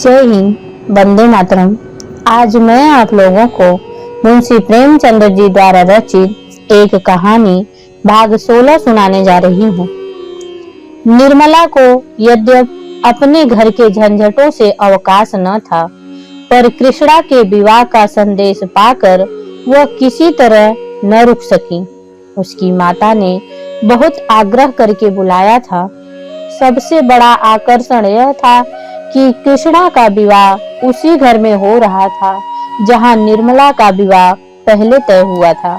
जय हिंद, वंदे मातरम। आज मैं आप लोगों को मुंशी प्रेमचंद्र जी द्वारा रचित एक कहानी भाग 16 सुनाने जा रही हूँ। निर्मला को यद्यपि अपने घर के झंझटों से अवकाश न था, पर कृष्णा के विवाह का संदेश पाकर वह किसी तरह न रुक सकी। उसकी माता ने बहुत आग्रह करके बुलाया था। सबसे बड़ा आकर्षण यह था कि कृष्णा का विवाह उसी घर में हो रहा था जहां निर्मला का विवाह पहले तय हुआ था।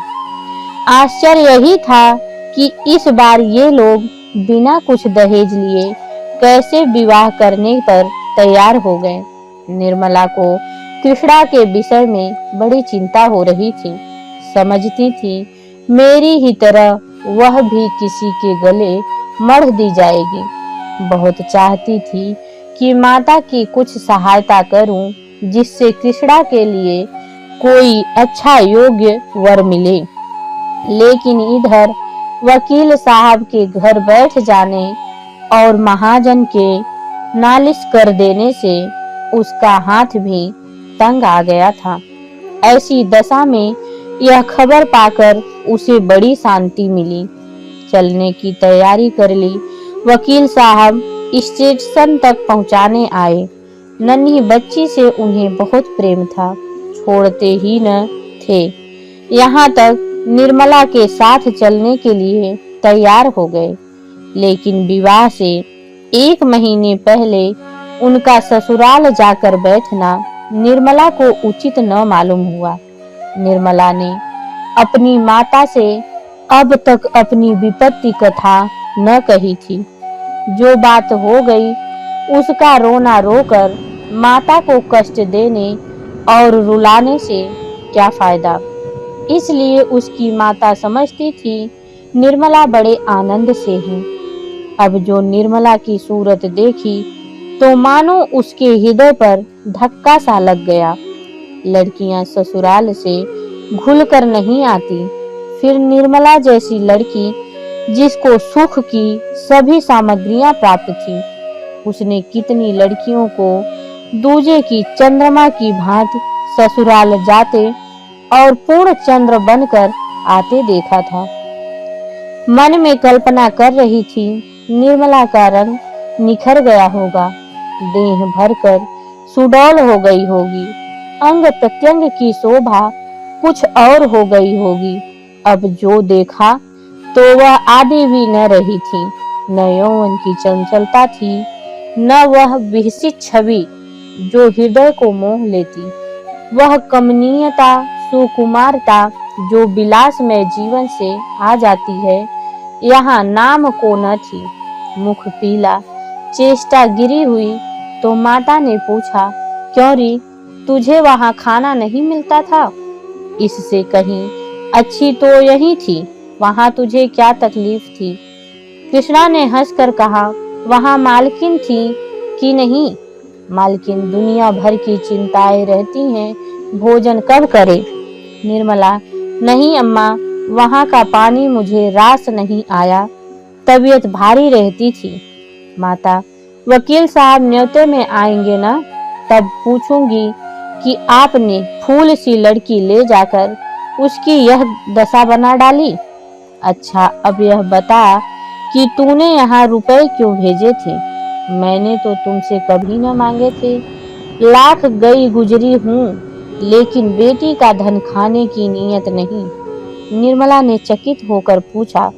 आश्चर्य यही था कि इस बार ये लोग बिना कुछ दहेज लिए कैसे विवाह करने पर तैयार हो गए। निर्मला को कृष्णा के विषय में बड़ी चिंता हो रही थी। समझती थी मेरी ही तरह वह भी किसी के गले मढ़ दी जाएगी। बहुत चाहती थी कि माता की कुछ सहायता करूं, जिससे कृष्णा के लिए कोई अच्छा योग्य वर मिले। लेकिन इधर वकील साहब के घर बैठ जाने और महाजन के नालिश कर देने से उसका हाथ भी तंग आ गया था। ऐसी दशा में यह खबर पाकर उसे बड़ी शांति मिली। चलने की तैयारी कर ली। वकील साहब स्टेशन तक पहुंचाने आए। नन्ही बच्ची से उन्हें बहुत प्रेम था, छोड़ते ही न थे। यहाँ तक निर्मला के साथ चलने के लिए तैयार हो गए। लेकिन विवाह से 1 महीने पहले उनका ससुराल जाकर बैठना निर्मला को उचित न मालूम हुआ। निर्मला ने अपनी माता से अब तक अपनी विपत्ति कथा न कही थी। जो बात हो गई उसका रोना रोकर माता को कष्ट देने और रुलाने से क्या फायदा। इसलिए उसकी माता समझती थी निर्मला बड़े आनंद से है। अब जो निर्मला की सूरत देखी तो मानो उसके हृदय पर धक्का सा लग गया। लड़कियां ससुराल से घुलकर नहीं आती, फिर निर्मला जैसी लड़की जिसको सुख की सभी सामग्रियां प्राप्त थी, उसने कितनी लड़कियों को दूजे की चंद्रमा की भांति ससुराल जाते और पूर्ण चंद्र बनकर आते देखा था। मन में कल्पना कर रही थी निर्मला का रंग निखर गया होगा, देह भरकर सुडौल हो गई होगी, अंग प्रत्यंग की शोभा कुछ और हो गई होगी। अब जो देखा तो वह आदि भी न रही थी, न यौवन की चंचलता थी, न वह विकसित छवि जो हृदय को मोह लेती, वह कमनीयता सुकुमारता जो विलास में जीवन से आ जाती है, यहाँ नाम को न थी। मुख पीला, चेष्टा गिरी हुई तो माता ने पूछा, क्यों री, तुझे वहां खाना नहीं मिलता था? इससे कहीं अच्छी तो यही थी, वहां तुझे क्या तकलीफ थी? कृष्णा ने हंसकर कहा, वहां मालकिन थी कि नहीं? मालकिन दुनिया भर की चिंताएं रहती हैं, भोजन कब करे? निर्मला, नहीं अम्मा, वहां का पानी मुझे रास नहीं आया, तबीयत भारी रहती थी। माता, वकील साहब न्योते में आएंगे ना, तब पूछूंगी कि आपने फूल सी लड़की ले जाकर उसकी यह दशा बना डाली। अच्छा, अब यह बता कि तूने यहाँ रुपए क्यों भेजे थे? मैंने तो तुमसे कभी न मांगे थे। लाख गई गुजरी हूँ, लेकिन बेटी का धन खाने की नीयत नहीं। निर्मला ने चकित होकर पूछा,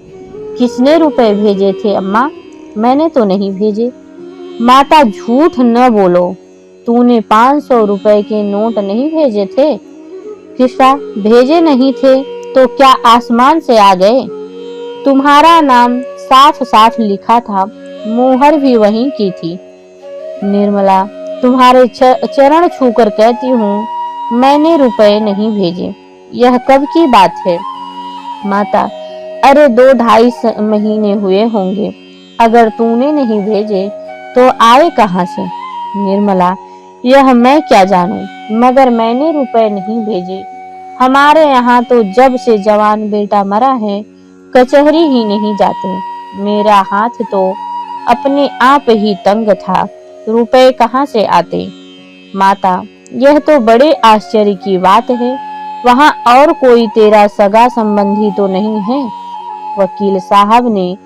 किसने रुपए भेजे थे अम्मा? मैंने तो नहीं भेजे। माता, झूठ न बोलो, तूने 500 रुपए के नोट नहीं भेजे थे? कृष्णा, भेजे नहीं थे तो क्या आसमान से आ गए? तुम्हारा नाम साफ साफ लिखा था, मोहर भी वहीं की थी। निर्मला, तुम्हारे चरण छूकर कहती हूँ, मैंने रुपए नहीं भेजे। यह कब की बात है? माता, अरे 2-2.5 महीने हुए होंगे। अगर तूने नहीं भेजे तो आए कहाँ से? निर्मला, यह मैं क्या जानूं, मगर मैंने रुपए नहीं भेजे। हमारे यहाँ तो जब से जवान बेटा मरा है, कचहरी ही नहीं जाते। मेरा हाथ तो अपने आप ही तंग था, रुपए कहाँ से आते? माता, यह तो बड़े आश्चर्य की बात है। वहां और कोई तेरा सगा संबंधी तो नहीं है? वकील साहब ने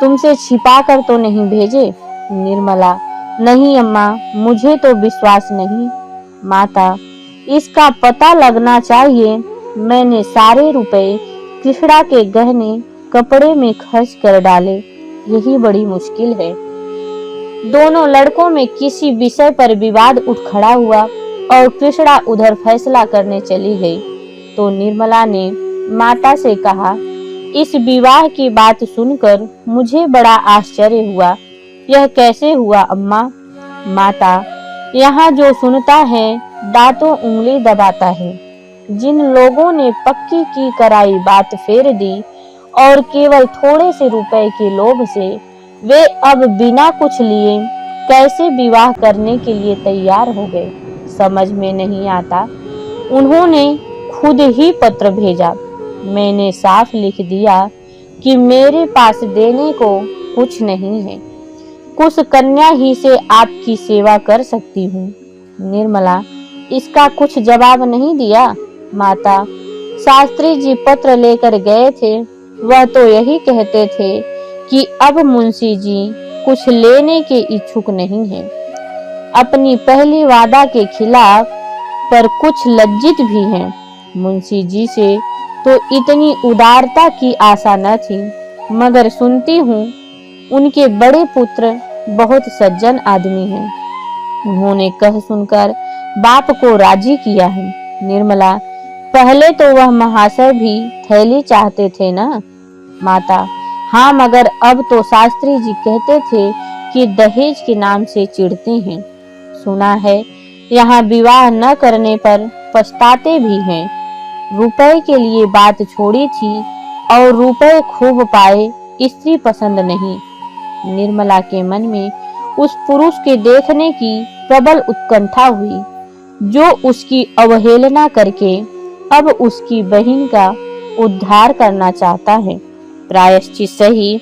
तुमसे छिपा कर तो नहीं भेजे? निर्मला, नहीं अम्मा, मुझे तो विश्वास नहीं। माता, इसका पता लगना चाहिए। मैंने सारे रुपए कृष्णा के गहने कपड़े में खर्च कर डाले, यही बड़ी मुश्किल है। दोनों लड़कों में किसी विषय पर विवाद उठ खड़ा हुआ और कृष्णा उधर फैसला करने चली गई तो निर्मला ने माता से कहा, इस विवाह की बात सुनकर मुझे बड़ा आश्चर्य हुआ। यह कैसे हुआ अम्मा? माता, यहाँ जो सुनता है दांतों उंगली दबाता है। जिन लोगों ने पक्की की कराई बात फेर दी और केवल थोड़े से रुपए के लोभ से वे अब बिना कुछ लिए कैसे विवाह करने के लिए तैयार हो गए, समझ में नहीं आता। उन्होंने खुद ही पत्र भेजा। मैंने साफ लिख दिया कि मेरे पास देने को कुछ नहीं है, कुछ कन्या ही से आपकी सेवा कर सकती हूँ। निर्मला, इसका कुछ जवाब नहीं दिया? माता, शास्त्री जी पत्र लेकर गए थे, वह तो यही कहते थे कि अब मुंशी जी कुछ लेने के इच्छुक नहीं हैं। अपनी पहली वादा के खिलाफ पर कुछ लज्जित भी हैं। मुंशी जी से तो इतनी उदारता की आशा न थी, मगर सुनती हूँ उनके बड़े पुत्र बहुत सज्जन आदमी हैं। उन्होंने कह सुनकर बाप को राजी किया है। निर्मला, पहले तो वह महाशय भी थैली चाहते थे ना? माता, हाँ, मगर अब तो शास्त्री जी कहते थे कि दहेज के नाम से चिढ़ते हैं। सुना है यहाँ विवाह न करने पर पछताते भी हैं। रुपए के लिए बात छोड़ी थी और रुपए खूब पाए, स्त्री पसंद नहीं। निर्मला के मन में उस पुरुष के देखने की प्रबल उत्कंठा हुई जो उसकी अवहेलना करके अब उसकी बहन का उद्धार करना चाहता है। प्रायश्चित सही,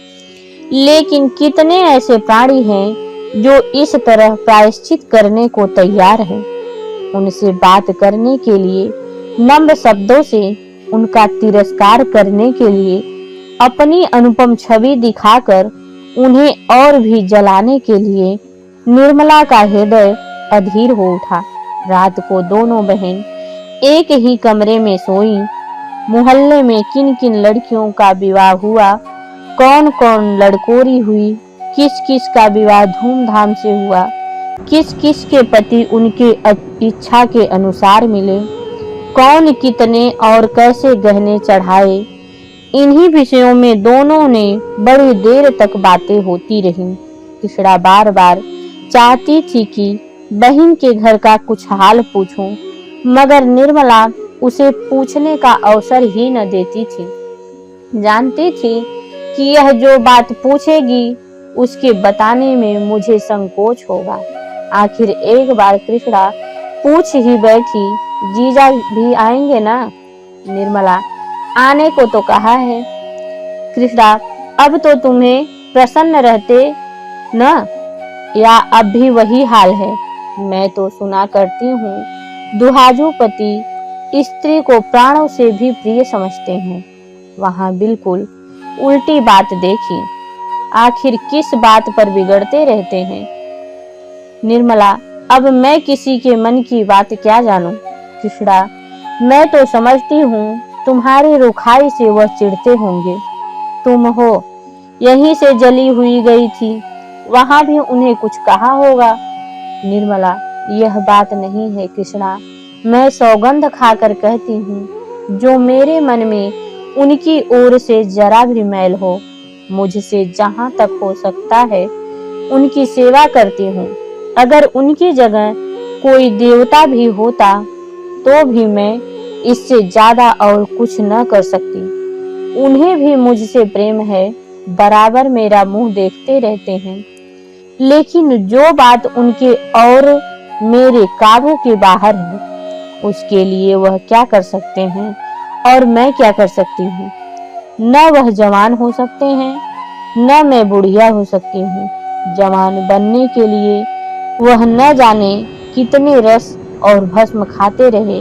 लेकिन कितने ऐसे प्राणी हैं जो इस तरह प्रायश्चित करने को तैयार हैं। उनसे बात करने के लिए, नम्र शब्दों से उनका तिरस्कार करने के लिए, अपनी अनुपम छवि दिखाकर उन्हें और भी जलाने के लिए निर्मला का हृदय अधीर हो उठा। रात को दोनों बहन एक ही कमरे में सोई। मोहल्ले में किन किन लड़कियों का विवाह हुआ, कौन कौन लड़कोरी हुई, किस किस का विवाह धूमधाम से हुआ, किस किस के पति उनके इच्छा के अनुसार मिले, कौन कितने और कैसे गहने चढ़ाए, इन्हीं विषयों में दोनों ने बड़ी देर तक बातें होती रहीं। कृष्णा बार बार चाहती थी कि बहन के घर का कुछ हाल पूछूं, मगर निर्मला उसे पूछने का अवसर ही न देती थी। जानती थी कि यह जो बात पूछेगी उसके बताने में मुझे संकोच होगा। आखिर एक बार कृष्णा पूछ ही बैठी, जीजा भी आएंगे ना? निर्मला, आने को तो कहा है। कृष्णा, अब तो तुम्हें प्रसन्न रहते न, या अब भी वही हाल है? मैं तो सुना करती हूँ दुहाजू पति स्त्री को प्राणों से भी प्रिय समझते हैं। वहां बिल्कुल उल्टी बात देखी। आखिर किस बात पर बिगड़ते रहते हैं? निर्मला, अब मैं किसी के मन की बात क्या जानूं? कृष्णा, मैं तो समझती हूँ तुम्हारी रुखाई से वह चिढ़ते होंगे। तुम हो यहीं से जली हुई गई थी, वहां भी उन्हें कुछ कहा होगा। निर्मला, यह बात नहीं है कृष्णा, मैं सौगंध खाकर कहती हूँ, जो मेरे मन में उनकी ओर से जरा भी मैल हो, मुझसे जहां तक हो सकता है उनकी सेवा करती हूँ। अगर उनकी जगह कोई देवता भी होता तो भी मैं इससे ज्यादा और कुछ न कर सकती। उन्हें भी मुझसे प्रेम है, बराबर मेरा मुंह देखते रहते हैं, लेकिन जो बात उनके और मेरे काबू के बाहर है उसके लिए वह क्या कर सकते हैं और मैं क्या कर सकती हूँ? न वह जवान हो सकते हैं, न मैं बुढ़िया हो सकती हूँ। जवान बनने के लिए वह न जाने कितने रस और भस्म खाते रहे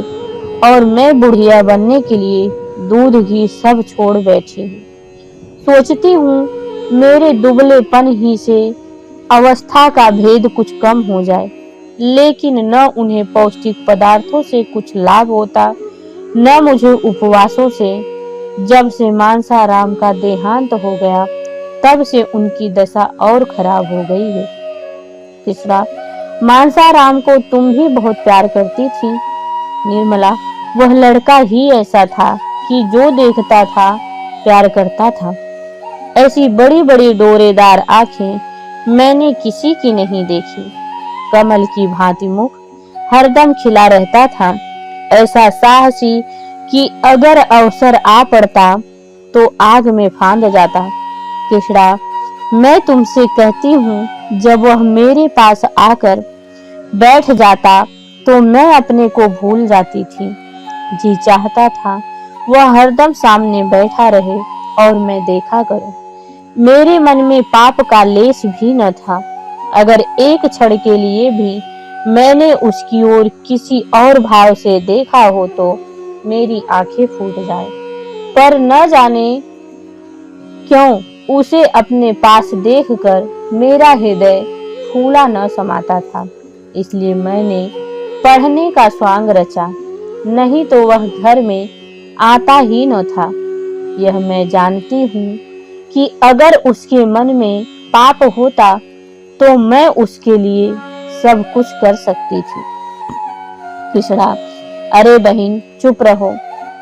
और मैं बुढ़िया बनने के लिए दूध घी सब छोड़ बैठी हूँ। सोचती हूँ मेरे दुबलेपन ही से अवस्था का भेद कुछ कम हो जाए, लेकिन न उन्हें पौष्टिक पदार्थों से कुछ लाभ होता, न मुझे उपवासों से। जब से मानसाराम का देहांत हो गया तब से उनकी दशा और खराब हो गई है। तीसरा, मानसाराम को तुम भी बहुत प्यार करती थी निर्मला। वह लड़का ही ऐसा था कि जो देखता था प्यार करता था। ऐसी बड़ी बड़ी डोरेदार आंखें मैंने किसी की नहीं देखी। कमल की भांति मुख हरदम खिला रहता था, ऐसा साहसी कि अगर अवसर आ पड़ता तो आग में फांद जाता। कृष्णा, मैं तुमसे कहती हूँ, जब वह मेरे पास आकर बैठ जाता तो मैं अपने को भूल जाती थी। जी चाहता था वह हरदम सामने बैठा रहे और मैं देखा करूं। मेरे मन में पाप का लेश भी न था। अगर एक क्षण के लिए भी मैंने उसकी ओर किसी और भाव से देखा हो तो मेरी आंखें फूट जाए, पर न जाने क्यों उसे अपने पास देखकर मेरा हृदय फूला न समाता था। इसलिए मैंने पढ़ने का स्वांग रचा, नहीं तो वह घर में आता ही न था। यह मैं जानती हूँ कि अगर उसके मन में पाप होता तो मैं उसके लिए सब कुछ कर सकती थी। कृष्णा, अरे बहन चुप रहो,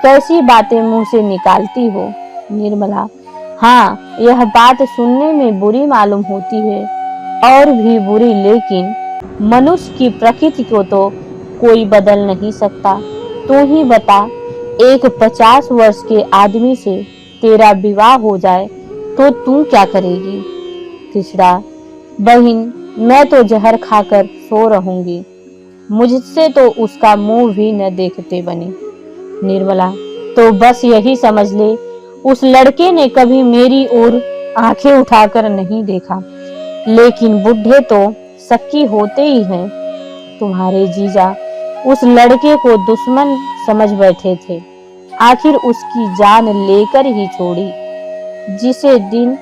कैसी बातें मुंह से निकालती हो। निर्मला, हाँ, यह बात सुनने में बुरी मालूम होती है और भी बुरी, लेकिन मनुष्य की प्रकृति को तो कोई बदल नहीं सकता। तू ही बता, एक 50 वर्ष के आदमी से तेरा विवाह हो जाए तो तू क्या करेगी। कृष्णा, बहन, मैं तो जहर खाकर सो रहूंगी, मुझसे तो उसका मुंह भी न देखते बने। निर्मला, तो बस यही समझ ले, उस लड़के ने कभी मेरी ओर आंखें उठाकर नहीं देखा, लेकिन बुढ़े तो सक्की होते ही हैं। तुम्हारे जीजा उस लड़के को दुश्मन समझ बैठे थे, आखिर उसकी जान लेकर ही छोड़ी। जिसे दिन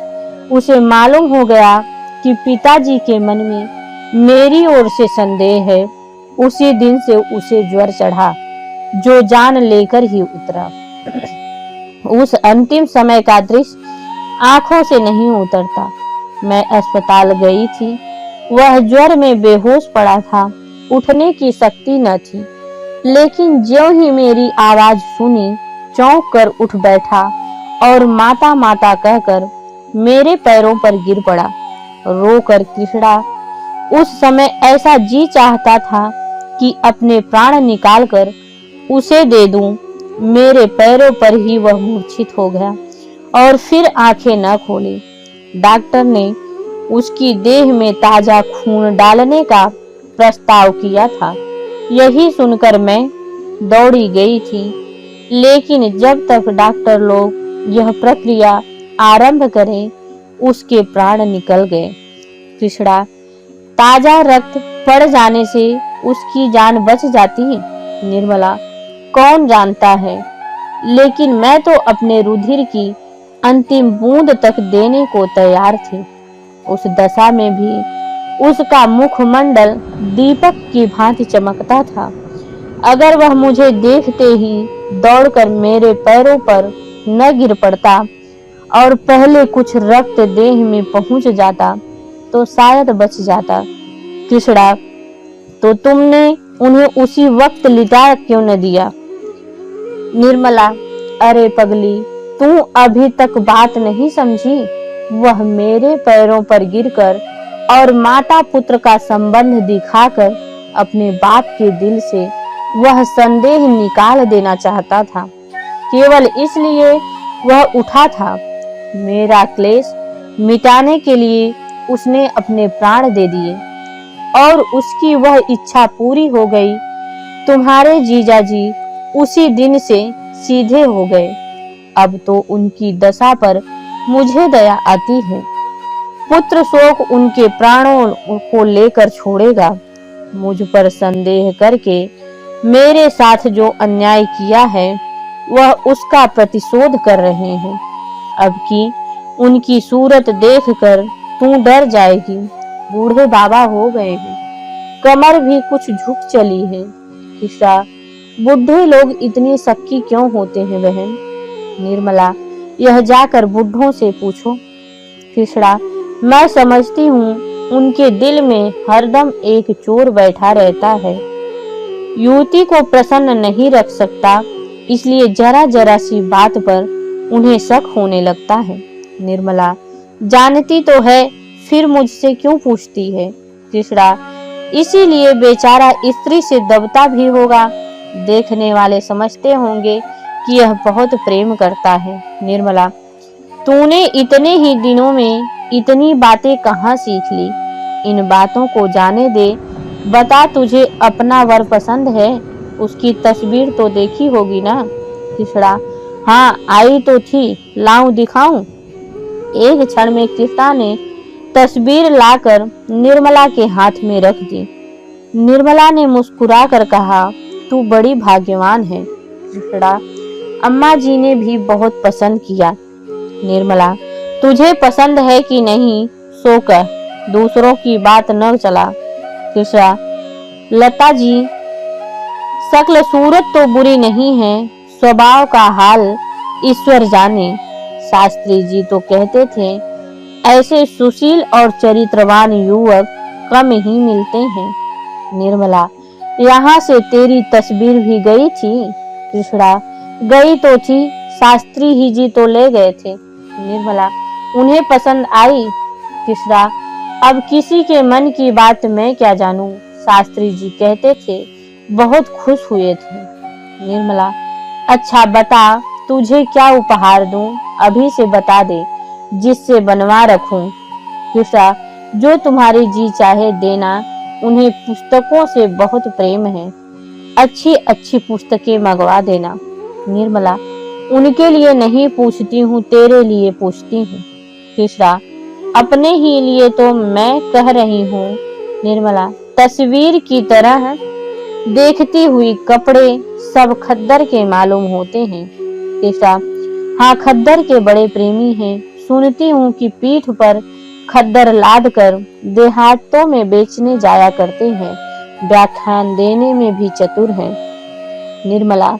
उसे मालूम हो गया कि पिताजी के मन में मेरी ओर से संदेह है, उसी दिन से उसे ज्वर चढ़ा, जो जान लेकर ही उतरा। उस अंतिम समय का दृश्य आंखों से नहीं उतरता। मैं अस्पताल गई थी, वह ज्वर में बेहोश पड़ा था, उठने की शक्ति न थी, लेकिन ज्यों ही मेरी आवाज सुनी चौंक कर उठ बैठा और माता माता कहकर मेरे पैरों पर गिर पड़ा, रोकर। कृष्णा, उस समय ऐसा जी चाहता था कि अपने प्राण निकालकर उसे दे दूं। मेरे पैरों पर ही वह मूर्छित हो गया और फिर आंखें न खोली। डॉक्टर ने उसकी देह में ताजा खून डालने का प्रस्ताव किया था। यही सुनकर मैं दौड़ी गई थी, लेकिन जब तक डॉक्टर लोग यह प्रक्रिया आरंभ करें, उसके प्राण निकल गए। कृष्णा, ताजा रक्त पड़ जाने से उसकी जान बच जाती। निर्मला, कौन जानता है, लेकिन मैं तो अपने रुधिर की अंतिम बूंद तक देने को तैयार थी। उस दशा में भी उसका मुखमंडल दीपक की भांति चमकता था। अगर वह मुझे देखते ही दौड़कर मेरे पैरों पर न गिर पड़ता और पहले कुछ रक्त देह में पहुंच जाता तो शायद बच जाता। कृष्णा, तो तुमने उन्हें उसी वक्त लिटा क्यों न दिया। निर्मला, अरे पगली, तू अभी तक बात नहीं समझी। वह मेरे पैरों पर गिरकर और माता पुत्र का संबंध दिखाकर अपने बाप के दिल से वह संदेह निकाल देना चाहता था। केवल इसलिए वह उठा था। मेरा क्लेश मिटाने के लिए उसने अपने प्राण दे दिए और उसकी वह इच्छा पूरी हो गई। तुम्हारे जीजाजी उसी दिन से सीधे हो गए। अब तो उनकी दशा पर मुझे दया आती है। पुत्र शोक उनके प्राणों को लेकर छोड़ेगा। मुझ पर संदेह करके मेरे साथ जो अन्याय किया है वह उसका प्रतिशोध कर रहे हैं। अब की उनकी सूरत देखकर तू डर जाएगी। बूढ़े बाबा हो गए हैं, कमर भी कुछ झुक चली है। किस्सा, बुढ़े लोग इतने शक्की क्यों होते हैं बहन? निर्मला, यह जाकर बुढ़ों से पूछो। कृष्णा, मैं समझती हूँ उनके दिल में हरदम एक चोर बैठा रहता है, युवती को प्रसन्न नहीं रख सकता, इसलिए जरा जरा सी बात पर उन्हें शक होने लगता है। निर्मला, जानती तो है, फिर मुझसे क्यों पूछती है? कृष्णा, इसीलिए बेचारा स्त्री से दबता भी होगा। देखने वाले समझते होंगे कि यह बहुत प्रेम करता है। निर्मला, तूने इतने ही दिनों में इतनी बातें कहाँ सीख ली? इन बातों को जाने दे। बता, तुझे अपना वर पसंद है? उसकी तस्वीर तो देखी होगी ना? कृष्णा, हाँ आई तो थी, लाऊं दिखाऊं? एक क्षण में कृष्णा ने तस्वीर लाकर निर्मला के हाथ में रख दी। निर्मला ने मुस्कुराकर कहा, तू बड़ी भाग्यवान है। कृष्णा, अम्मा जी ने भी बहुत पसंद किया। निर्मला, तुझे पसंद है कि नहीं सो कह, दूसरों की बात न चला। कृष्णा, लता जी, शक्ल सूरत तो बुरी नहीं है, स्वभाव का हाल ईश्वर जाने। शास्त्री जी तो कहते थे ऐसे सुशील और चरित्रवान युवक कम ही मिलते हैं। निर्मला, यहाँ से तेरी तस्वीर भी गई थी? कृष्णा, गई तो थी, शास्त्री ही जी तो ले गए थे। निर्मला, उन्हें पसंद आई? कृष्णा, अब किसी के मन की बात मैं क्या जानूं, शास्त्री जी कहते थे बहुत खुश हुए थे। निर्मला, अच्छा बता, तुझे क्या उपहार दूं? अभी से बता दे, जिससे बनवा रखूं। कृष्णा, जो तुम्हारी जी चाहे देना, उन्हें पुस्तकों से बहुत प्रेम है, अच्छी अच्छी पुस्तकें मंगवा देना। निर्मला, उनके लिए नहीं पूछती हूँ, तेरे लिए पूछती हूँ। कृष्णा, अपने ही लिए तो मैं कह रही हूँ। निर्मला, तस्वीर की तरह देखती हुई कपड़े सब खद्दर के मालूम होते हैं। कृष्णा, हाँ खद्दर के बड़े प्रेमी हैं, सुनती हूँ कि पीठ पर खद्दर लाद कर देहातों में बेचने जाया करते हैं, व्याख्यान देने में भी चतुर हैं। निर्मला,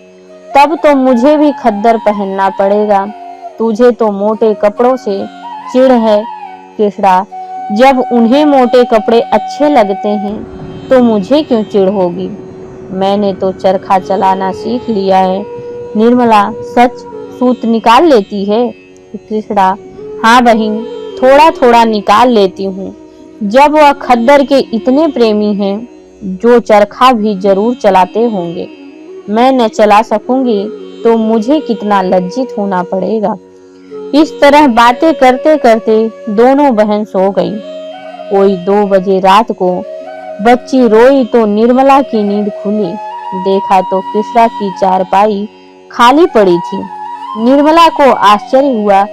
तब तो मुझे भी खद्दर पहनना पड़ेगा, तुझे तो मोटे कपड़ों से चिढ़ है। कृष्णा, जब उन्हें मोटे कपड़े अच्छे लगते हैं तो मुझे क्यों चिढ़ होगी? मैंने तो चरखा चलाना सीख लिया है। निर्मला, सच सूत निकाल लेती है? कृष्णा, हाँ बहन, थोड़ा थोड़ा निकाल लेती हूँ। जब वह खद्दर के इतने प्रेमी हैं, जो चरखा भी जरूर चलाते होंगे, मैं न चला सकूंगी तो मुझे कितना लज्जित होना पड़ेगा। इस तरह बातें करते करते दोनों बहन सो गईं। कोई 2 बजे रात को बच्ची रोई तो निर्मला की नींद खुली। देखा तो कृष्णा की चारपाई खाली पड़ी थी। निर्मला को आश्चर्य हुआ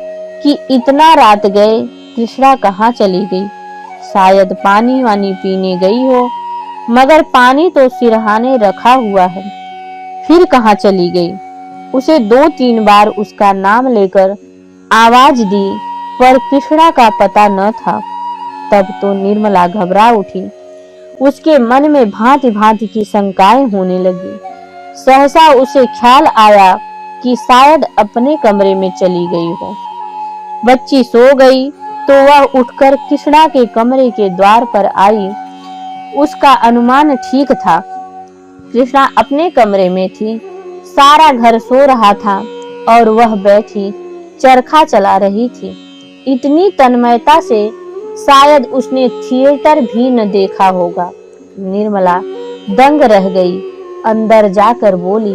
कि इतना रात गए कृष्णा कहाँ चली गई। शायद पानी वानी पीने गई हो, मगर पानी तो सिरहाने रखा हुआ है, फिर कहाँ चली गई? उसे 2-3 बार उसका नाम लेकर आवाज दी, पर कृष्णा का पता न था। तब तो निर्मला घबरा उठी। उसके मन में भांति भांति की शंकाएं होने लगी। सहसा उसे ख्याल आया कि शायद अपने कमरे में चली गई हो। बच्ची सो गई तो वह उठकर कृष्णा के कमरे के द्वार पर आई। उसका अनुमान ठीक था, कृष्णा अपने कमरे में थी। सारा घर सो रहा था और वह बैठी चरखा चला रही थी। इतनी तन्मयता से शायद उसने थिएटर भी न देखा होगा। निर्मला दंग रह गई। अंदर जाकर बोली,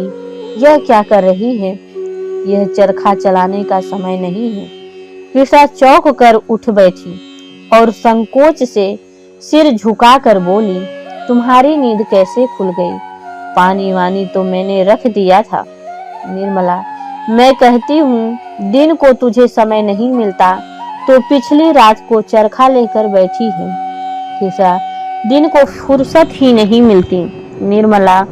यह क्या कर रही है? यह चरखा चलाने का समय नहीं है। कृष्णा चौंक कर उठ बैठी और संकोच से सिर झुकाकर बोली, तुम्हारी नींद कैसे खुल गई? पानी वानी तो मैंने रख दिया था। निर्मला, मैं कहती हूँ दिन को तुझे समय नहीं मिलता तो पिछली रात को चरखा लेकर बैठी है। कृष्णा, दिन को फुर्सत ही नहीं मिलती। निर्मला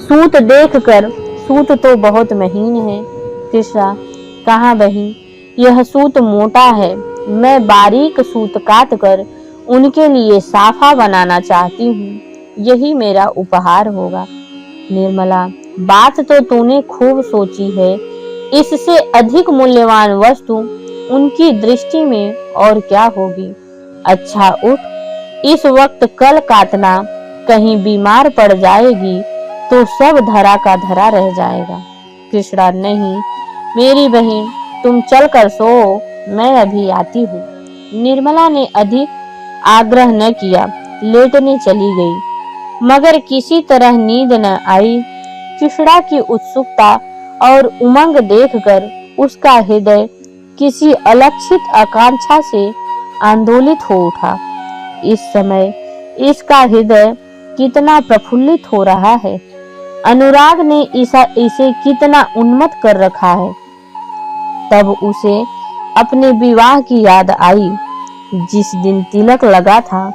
सूत देखकर, सूत तो बहुत महीन है। कृष्णा, कहाँ बहन, यह सूत मोटा है। मैं बारीक सूत काट कर उनके लिए साफा बनाना चाहती हूँ, यही मेरा उपहार होगा। निर्मला, बात तो तूने खूब सोची है। इससे अधिक मूल्यवान वस्तु उनकी दृष्टि में और क्या होगी। अच्छा उठ, इस वक्त कल काटना, कहीं बीमार पड़ जाएगी तो सब धरा का धरा रह जाएगा। कृष्णा, नहीं मेरी बहन, तुम चल कर सो, मैं अभी आती हूँ। निर्मला ने अधिक आग्रह न किया, लेटने चली गई। मगर किसी तरह नींद न आई। कृष्णा की उत्सुकता और उमंग देखकर उसका हृदय किसी अलक्षित आकांक्षा से आंदोलित हो उठा। इस समय इसका हृदय कितना प्रफुल्लित हो रहा है। अनुराग ने इसे कितना उन्मत्त कर रखा है। तब उसे अपने विवाह की याद आई। जिस दिन तिलक लगा था,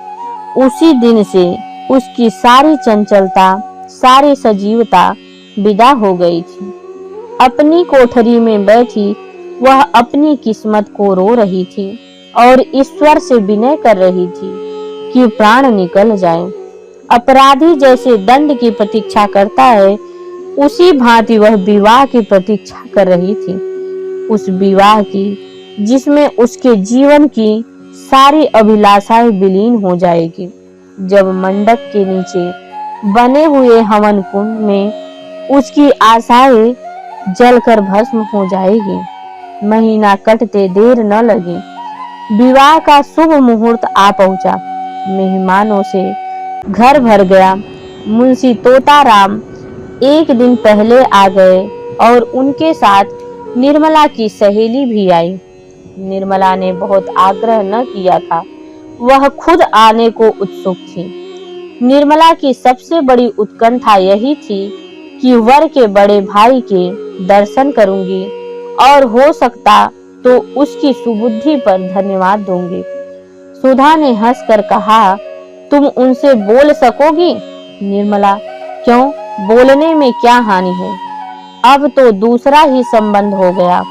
उसी दिन से उसकी सारी चंचलता, सारी सजीवता विदा हो गई थी। अपनी कोठरी में बैठी वह अपनी किस्मत को रो रही थी और ईश्वर से विनय कर रही थी कि प्राण निकल जाए। अपराधी जैसे दंड की प्रतीक्षा करता है, उसी भांति वह विवाह की प्रतीक्षा कर रही थी। उस विवाह की जिसमें उसके जीवन की सारी अभिलाषाएं विलीन हो जाएगी। जब मंडप के नीचे बने हुए हवन कुंड में उसकी आशाएं जलकर भस्म हो जाएगी। महीना कटते देर न लगी, विवाह का शुभ मुहूर्त आ पहुंचा। मेहमानों से घर भर गया। मुंशी तोताराम एक दिन पहले आ गए और उनके साथ निर्मला की सहेली भी आई। निर्मला ने बहुत आग्रह न किया था, वह खुद आने को उत्सुक थी। निर्मला की सबसे बड़ी उत्कंठा यही थी कि वर के बड़े भाई के दर्शन करूंगी और हो सकता तो उसकी सुबुद्धि पर धन्यवाद दूंगी। सुधा ने हंसकर कहा, तुम उनसे बोल सकोगी? निर्मला, क्यों, बोलने में क्या हानि है? अब तो दूसरा ही संबंध हो गया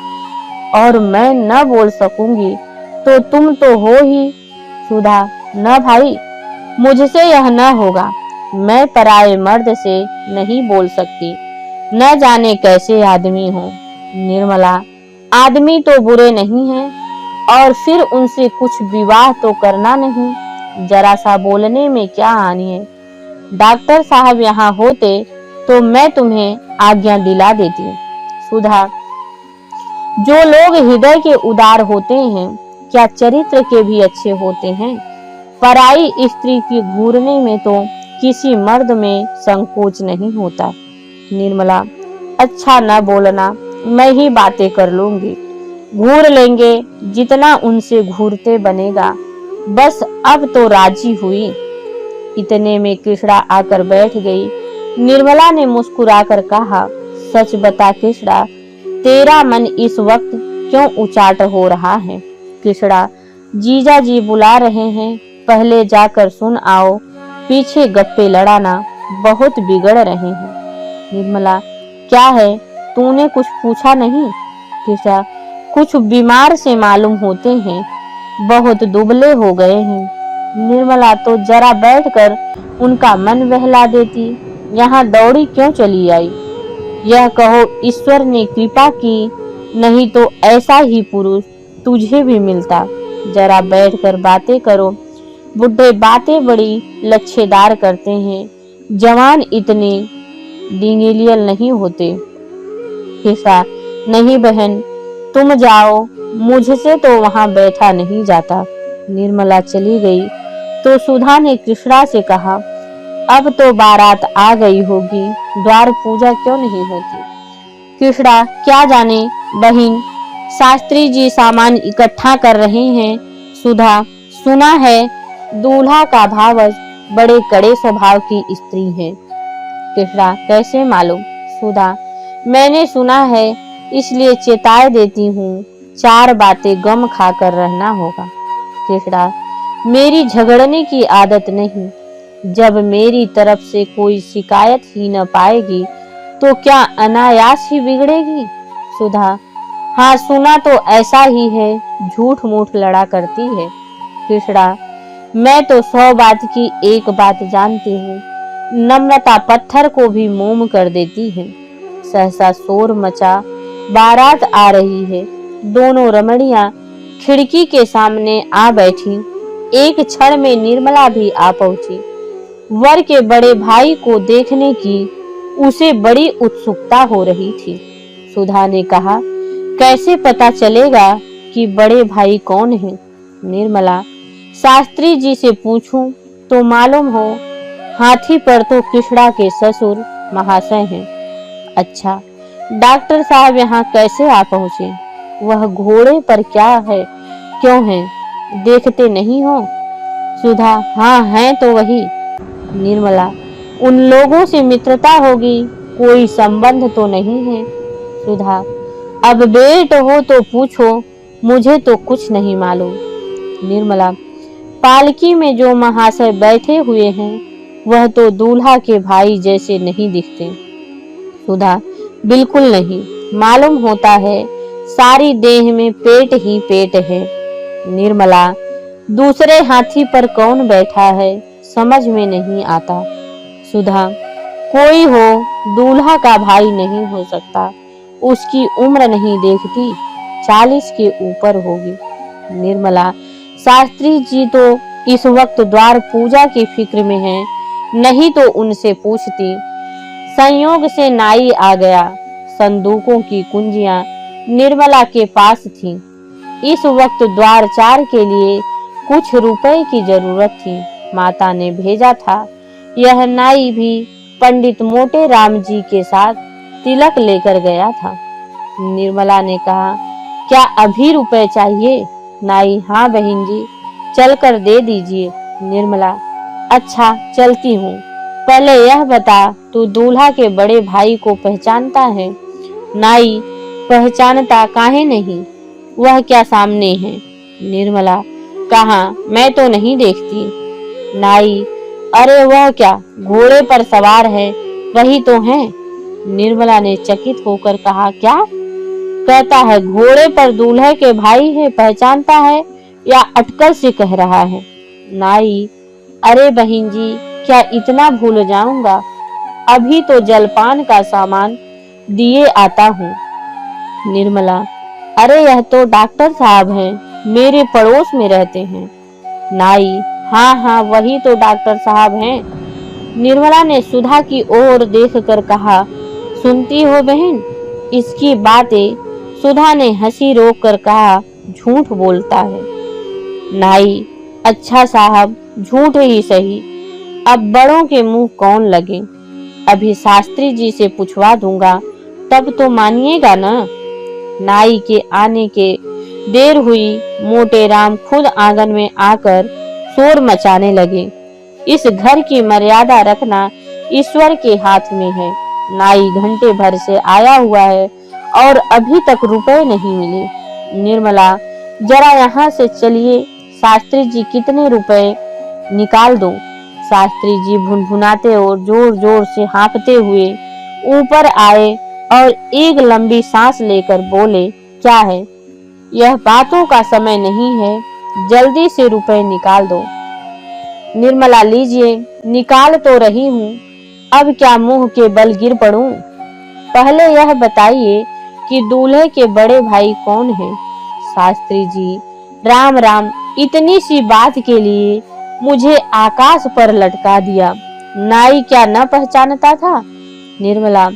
और मैं न बोल सकूंगी तो तुम तो हो ही। सुधा, न भाई, मुझसे यह न होगा। मैं पराये मर्द से नहीं बोल सकती, न जाने कैसे आदमी हो। निर्मला, आदमी तो बुरे नहीं हैं, और फिर उनसे कुछ विवाह तो करना नहीं। जरा सा बोलने में क्या हानि है। डॉक्टर साहब यहाँ होते तो मैं तुम्हें आज्ञा दिला देती। सुधा, जो लोग हृदय के उदार होते हैं, क्या चरित्र के भी अच्छे होते हैं? पराई स्त्री की घूरने में तो किसी मर्द में संकोच नहीं होता। निर्मला, अच्छा न बोलना, मैं ही बातें कर लूंगी। घूर लेंगे, जितना उनसे घूरते बनेगा। बस अब तो राजी हुई। इतने में कृष्णा आकर बैठ गई। निर्मला ने मुस्कुराकर कहा, सच बता कृष्णा, तेरा मन इस वक्त क्यों उचाट हो रहा है? कृष्णा, जीजा जी बुला रहे हैं, पहले जाकर सुन आओ, पीछे गप्पे लड़ाना, बहुत बिगड़ रहे हैं। निर्मला, क्या है, तूने कुछ पूछा नहीं? कृष्णा, कुछ बीमार से मालूम होते हैं, बहुत दुबले हो गए हैं। निर्मला तो जरा बैठकर उनका मन बहला देती, यहाँ दौड़ी क्यों चली आई? यह कहो ईश्वर ने कृपा की, नहीं तो ऐसा ही पुरुष तुझे भी मिलता। जरा बैठकर बातें करो। बुढ़े बातें बड़ी लच्छेदार करते हैं, जवान इतने डिंगेलियल नहीं होते। कृष्णा, नहीं बहन, तुम जाओ, मुझसे तो वहां बैठा नहीं जाता। निर्मला चली गई तो सुधा ने कृष्णा से कहा, अब तो बारात आ गई होगी, द्वार पूजा क्यों नहीं होती? कृष्णा, क्या जाने बहन, शास्त्री जी सामान इकट्ठा कर रहे हैं। सुधा, सुना है दूल्हा का भावज बड़े कड़े स्वभाव की स्त्री है। कृष्णा, कैसे मालूम? सुधा, मैंने सुना है, इसलिए चेताए देती हूँ, 4 बातें गम खाकर रहना होगा। कृष्णा, मेरी झगड़ने की आदत नहीं, जब मेरी तरफ से कोई शिकायत ही न पाएगी तो क्या अनायास ही बिगड़ेगी? सुधा, हाँ सुना तो ऐसा ही है, झूठ मूठ लड़ा करती है। कृष्णा, मैं तो 100 बात की एक बात जानती हूँ, नम्रता पत्थर को भी मोम कर देती है। सहसा शोर मचा, बारात आ रही है। दोनों रमणियां खिड़की के सामने आ बैठी। एक क्षण में निर्मला भी आ पहुंची। वर के बड़े भाई को देखने की उसे बड़ी उत्सुकता हो रही थी। सुधा ने कहा, कैसे पता चलेगा कि बड़े भाई कौन हैं? निर्मला, शास्त्री जी से पूछूं तो मालूम हो, हाथी पर तो कृष्णा के ससुर महाशय हैं। अच्छा, डॉक्टर साहब यहाँ कैसे आ पहुंचे? वह घोड़े पर क्या है, क्यों है, देखते नहीं हो? सुधा, हाँ हैं तो वही। निर्मला, उन लोगों से मित्रता होगी, कोई संबंध तो नहीं है? सुधा, अब बेट हो तो पूछो, मुझे तो कुछ नहीं मालूम। निर्मला, पालकी में जो महाशय बैठे हुए हैं वह तो दूल्हा के भाई जैसे नहीं दिखते। सुधा, बिल्कुल नहीं, मालूम होता है सारी देह में पेट ही पेट है। निर्मला, दूसरे हाथी पर कौन बैठा है, समझ में नहीं आता। सुधा, कोई हो, दूल्हा का भाई नहीं हो सकता, उसकी उम्र नहीं देखती, 40 के ऊपर होगी। निर्मला, शास्त्री जी तो इस वक्त द्वार पूजा की फिक्र में हैं, नहीं तो उनसे पूछती। संयोग से नाई आ गया। संदूकों की कुंजियां निर्मला के पास थीं। इस वक्त द्वार चार के लिए कुछ रुपए की जरूरत थी, माता ने भेजा था। यह नाई भी पंडित मोटे राम जी के साथ तिलक लेकर गया था। निर्मला ने कहा, क्या अभी रुपए चाहिए? नाई, हाँ बहन जी, चलकर दे दीजिए। निर्मला, अच्छा चलती हूँ, पहले यह बता, तू दूल्हा के बड़े भाई को पहचानता है? नाई, पहचानता काहे नहीं, वह क्या सामने है? निर्मला, कहाँ, मैं तो नहीं देखती। नाई, अरे वह क्या घोड़े पर सवार है, वही तो है। निर्मला ने चकित होकर कहा, क्या कहता है? घोड़े पर दूल्हे के भाई है, पहचानता है या अटकल से कह रहा है? नाई, अरे बहन जी, क्या इतना भूल जाऊंगा, अभी तो जलपान का सामान दिए आता हूँ। निर्मला, अरे यह तो डॉक्टर साहब हैं, मेरे पड़ोस में रहते हैं। नाई, हाँ हाँ वही तो डॉक्टर साहब हैं। निर्मला ने सुधा की ओर देखकर कहा, सुनती हो बहन, इसकी बातें? सुधा ने हंसी रोककर कहा, झूठ बोलता है। नाई, अच्छा साहब, झूठ ही सही, अब बड़ों के मुंह कौन लगे, अभी शास्त्री जी से पूछवा दूंगा, तब तो मानिएगा ना। नाई के आने के देर हुई, मोटे राम खुद आंगन में आकर शोर मचाने लगे। इस घर की मर्यादा रखना ईश्वर के हाथ में है। नाई घंटे भर से आया हुआ है और अभी तक रुपए नहीं मिले। निर्मला, जरा यहाँ से चलिए, शास्त्री जी कितने रुपए निकाल दो। शास्त्री जी भुनभुनाते और जोर जोर से हाँफते हुए ऊपर आए और एक लंबी सांस लेकर बोले, क्या है? यह बातों का समय नहीं है, जल्दी से रुपए निकाल दो। निर्मला, लीजिए, निकाल तो रही हूँ, अब क्या मुंह के बल गिर पड़ूं? पहले यह बताइए कि दूल्हे के बड़े भाई कौन हैं? शास्त्री जी, राम राम, इतनी सी बात के लिए मुझे आकाश पर लटका दिया। नाई क्या न पहचानता था? निर्मला,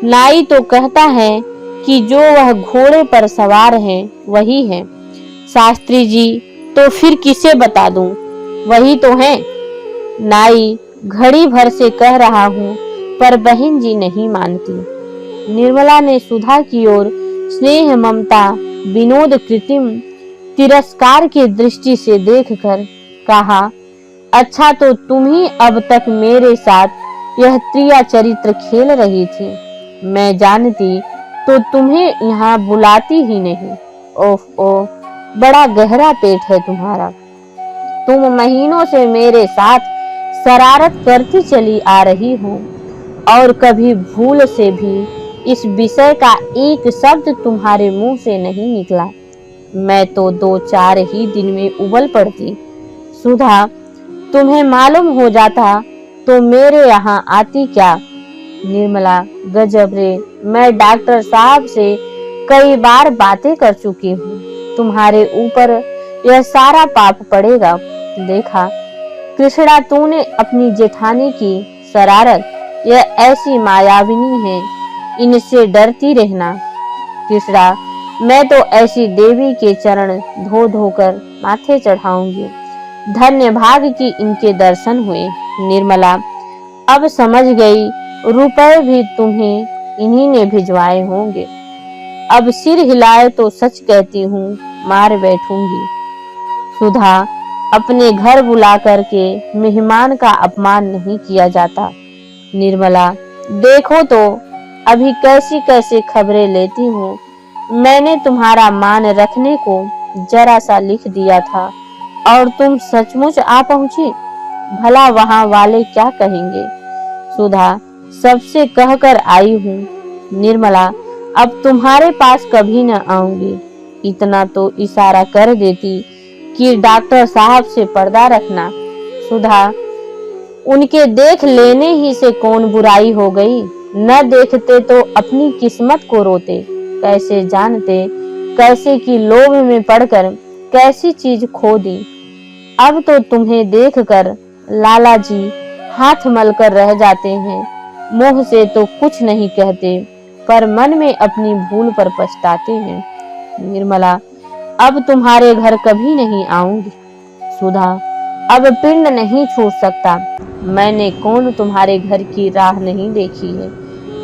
नाई तो कहता है कि जो वह घोड़े पर सवार है वही है। शास्त्री जी, तो फिर किसे बता दूं, वही तो है। नाई, घड़ी भर से कह रहा हूँ पर बहन जी नहीं मानती। निर्मला ने सुधा की ओर स्नेह ममता विनोद कृत्रिम तिरस्कार की दृष्टि से देखकर कहा, अच्छा तो तुम ही अब तक मेरे साथ यह त्रिया चरित्र खेल रही थी, मैं जानती तो तुम्हें यहाँ बुलाती ही नहीं। ओह ओह, बड़ा गहरा पेट है तुम्हारा, तुम महीनों से मेरे साथ शरारत करती चली आ रही हूँ और कभी भूल से भी इस विषय का एक शब्द तुम्हारे मुंह से नहीं निकला। मैं तो 2-4 ही दिन में उबल पड़ती। सुधा, तुम्हें मालूम हो जाता तो मेरे यहाँ आती क्या? निर्मला, गजब रे, मैं डॉक्टर साहब से कई बार बातें कर चुकी हूँ। तुम्हारे ऊपर यह सारा पाप पड़ेगा। देखा कृष्णा, तूने अपनी जेठानी की शरारत, यह ऐसी मायाविनी है, इनसे डरती रहना। कृष्णा, मैं तो ऐसी देवी के चरण धो धोकर माथे चढ़ाऊंगी। धन्य भाग की इनके दर्शन हुए। निर्मला, अब समझ गई, रुपए भी तुम्हें इन्हीं ने भिजवाए होंगे। अब सिर हिलाए तो सच कहती हूँ, मार बैठूंगी। सुधा, अपने घर बुला करके मेहमान का अपमान नहीं किया जाता। निर्मला, देखो तो अभी कैसी कैसी खबरें लेती हूँ। मैंने तुम्हारा मान रखने को जरा सा लिख दिया था और तुम सचमुच आ पहुंची। भला वहां वाले क्या कहेंगे? सुधा, सबसे कहकर आई हूँ। निर्मला, अब तुम्हारे पास कभी न आऊंगी। इतना तो इशारा कर देती कि डॉक्टर साहब से पर्दा रखना। सुधा, उनके देख लेने ही से कौन बुराई हो गई? न देखते तो अपनी किस्मत को रोते। कैसे जानते कैसे कि लोभ में पड़कर कैसी चीज खो दी। अब तो तुम्हें देखकर लाला जी हाथ मलकर रह जाते हैं। मुंह से तो कुछ नहीं कहते पर मन में अपनी भूल पर पछताते हैं। निर्मला, अब तुम्हारे घर कभी नहीं आऊंगी। सुधा, अब पिंड नहीं छूट सकता। मैंने कौन तुम्हारे घर की राह नहीं देखी है।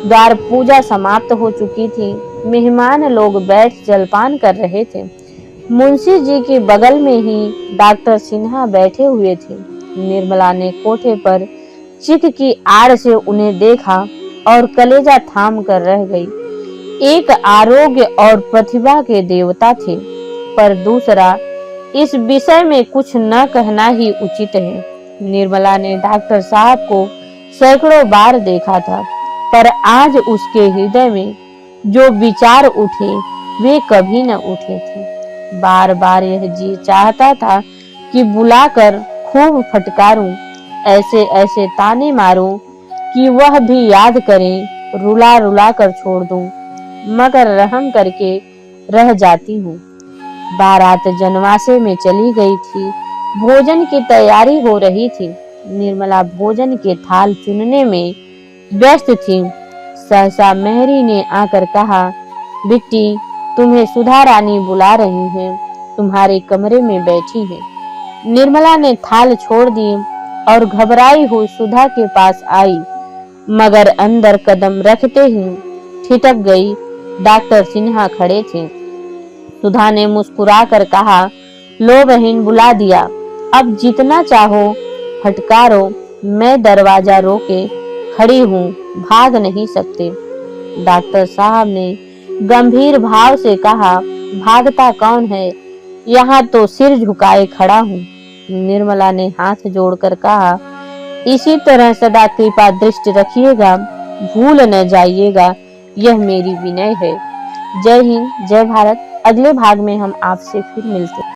द्वार पूजा समाप्त हो चुकी थी। मेहमान लोग बैठ जलपान कर रहे थे। मुंशी जी के बगल में ही डॉक्टर सिन्हा बैठे हुए थे। निर्मला ने कोठे पर चिक की आड़ से उन्हें देखा और कलेजा थाम कर रह गई। एक आरोग्य और प्रतिभा के देवता थे, पर दूसरा इस विषय में कुछ न कहना ही उचित है। निर्मला ने डॉक्टर साहब को सैकड़ों बार देखा था, पर आज उसके हृदय में जो विचार उठे वे कभी न उठे थे। बार बार यह जी चाहता था कि बुलाकर खूब फटकारूं, ऐसे ऐसे ताने मारूं कि वह भी याद करे, रुला रुला कर छोड़ दूं, मगर रहम करके रह जाती हूँ। बारात जनवासे में चली गई थी। भोजन की तैयारी हो रही थी। निर्मला भोजन के थाल चुनने में व्यस्त थी। सहसा मेहरी ने आकर कहा, बिट्टी, तुम्हें सुधा रानी बुला रही हैं, तुम्हारे कमरे में बैठी हैं। निर्मला ने थाल छोड़ दी और घबराई हुई सुधा के पास आई, मगर अंदर कदम रखते ही ठिठक गई। डॉक्टर सिन्हा खड़े थे। सुधा ने मुस्कुराकर कहा, लो बहन, बुला दिया, अब जितना चाहो फटकारो, मैं दरवाजा रोके खड़ी हूँ, भाग नहीं सकते। डॉक्टर साहब ने गंभीर भाव से कहा, भागता कौन है, यहाँ तो सिर झुकाए खड़ा हूँ। निर्मला ने हाथ जोड़कर कहा, इसी तरह सदा कृपा दृष्टि रखिएगा, भूल न जाइएगा, यह मेरी विनय है। जय हिंद, जय भारत। अगले भाग में हम आपसे फिर मिलते हैं।